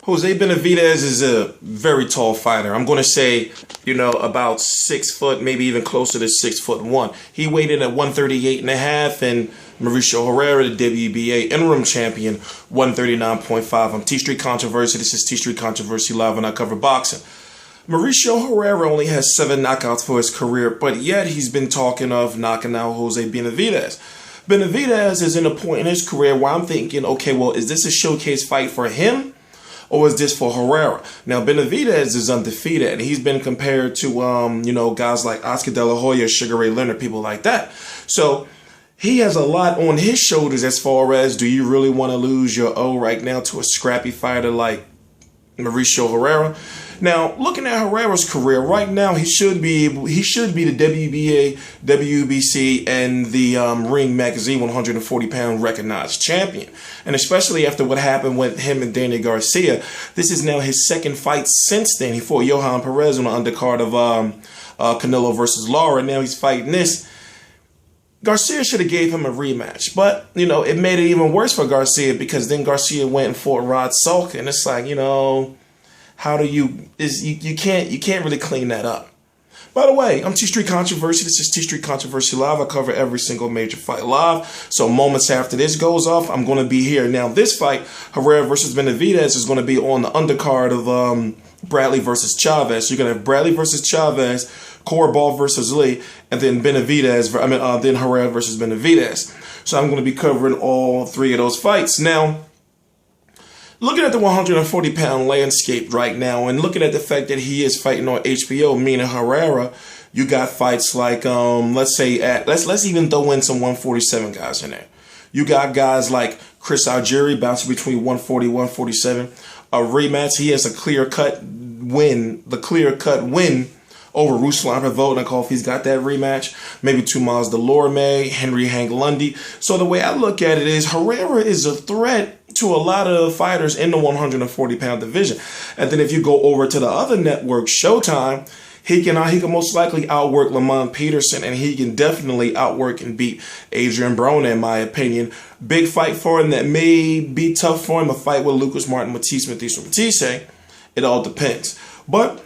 Jose Benavidez is a very tall fighter. I'm going to say, about 6 foot, maybe even closer to 6'1". He weighed in at 138.5, and Mauricio Herrera, the WBA interim champion, 139.5. I'm T Street Controversy. This is T Street Controversy Live, and I cover boxing. Mauricio Herrera only has 7 knockouts for his career, but yet he's been talking of knocking out Jose Benavidez. Benavidez is in a point in his career where I'm thinking, okay, well, is this a showcase fight for him? Or is this for Herrera? Now, Benavidez is undefeated, and he's been compared to, guys like Oscar De La Hoya, Sugar Ray Leonard, people like that. So he has a lot on his shoulders as far as, do you really want to lose your O right now to a scrappy fighter like Mauricio Herrera? Now, looking at Herrera's career right now, he should be the WBA, WBC, and the Ring Magazine 140-pound recognized champion. And especially after what happened with him and Danny Garcia, this is now his second fight since then. He fought Johan Perez on the undercard of Canelo versus Lara. Now he's fighting this. Garcia should have gave him a rematch, but it made it even worse for Garcia, because then Garcia went and fought Rod Salk, and it's like, how do you can't really clean that up. By the way, I'm T Street Controversy. This is T Street Controversy Live. I cover every single major fight live. So moments after this goes off, I'm going to be here. Now, this fight, Herrera versus Benavidez, is going to be on the undercard of Bradley versus Chaves. You're going to have Bradley versus Chaves, Corrball versus Lee, and then then Herrera versus Benavidez. So I'm going to be covering all 3 of those fights. Now, looking at the 140-pound landscape right now, and looking at the fact that he is fighting on HBO, meaning Herrera, you got fights like, let's even throw in some 147 guys in there. You got guys like Chris Algieri bouncing between 140 and 147. A rematch, he has a clear-cut win over Ruslan Prevodnikov. He's got that rematch. Maybe Tomas Delorme, Henry Hank Lundy. So the way I look at it is, Herrera is a threat to a lot of fighters in the 140-pound division. And then if you go over to the other network, Showtime, he can most likely outwork Lamont Peterson, and he can definitely outwork and beat Adrian Broner, in my opinion. Big fight for him that may be tough for him, a fight with Lucas Martin Matisse. It all depends. But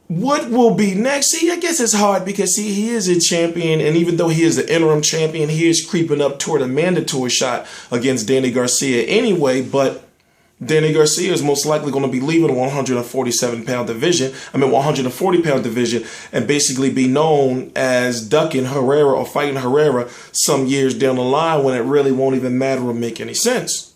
what will be next? See, I guess it's hard because, he is a champion, and even though he is the interim champion, he is creeping up toward a mandatory shot against Danny Garcia anyway, but Danny Garcia is most likely going to be leaving the 140-pound division, and basically be known as ducking Herrera or fighting Herrera some years down the line when it really won't even matter or make any sense.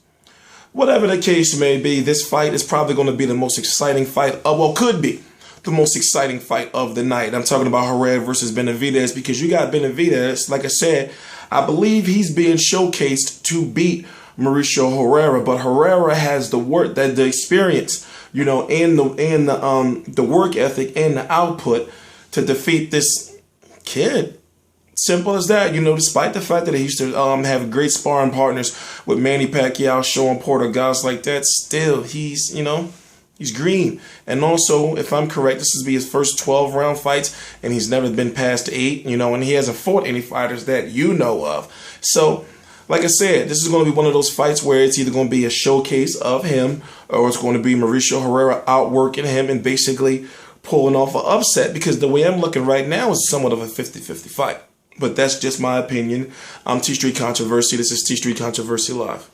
Whatever the case may be, this fight is probably going to be the most exciting fight, could be the most exciting fight of the night. I'm talking about Herrera versus Benavidez, because you got Benavidez, like I said, I believe he's being showcased to beat Mauricio Herrera, but Herrera has the work, the experience, and the work ethic and the output to defeat this kid. Simple as that, despite the fact that he used to have great sparring partners with Manny Pacquiao, Sean Porter, guys like that, still he's green. And also, if I'm correct, this will be his first 12-round fights, and he's never been past 8, and he hasn't fought any fighters that you know of. So, like I said, this is going to be one of those fights where it's either going to be a showcase of him, or it's going to be Mauricio Herrera outworking him and basically pulling off an upset, because the way I'm looking right now is somewhat of a 50-50 fight. But that's just my opinion. I'm T Street Controversy. This is T Street Controversy Live.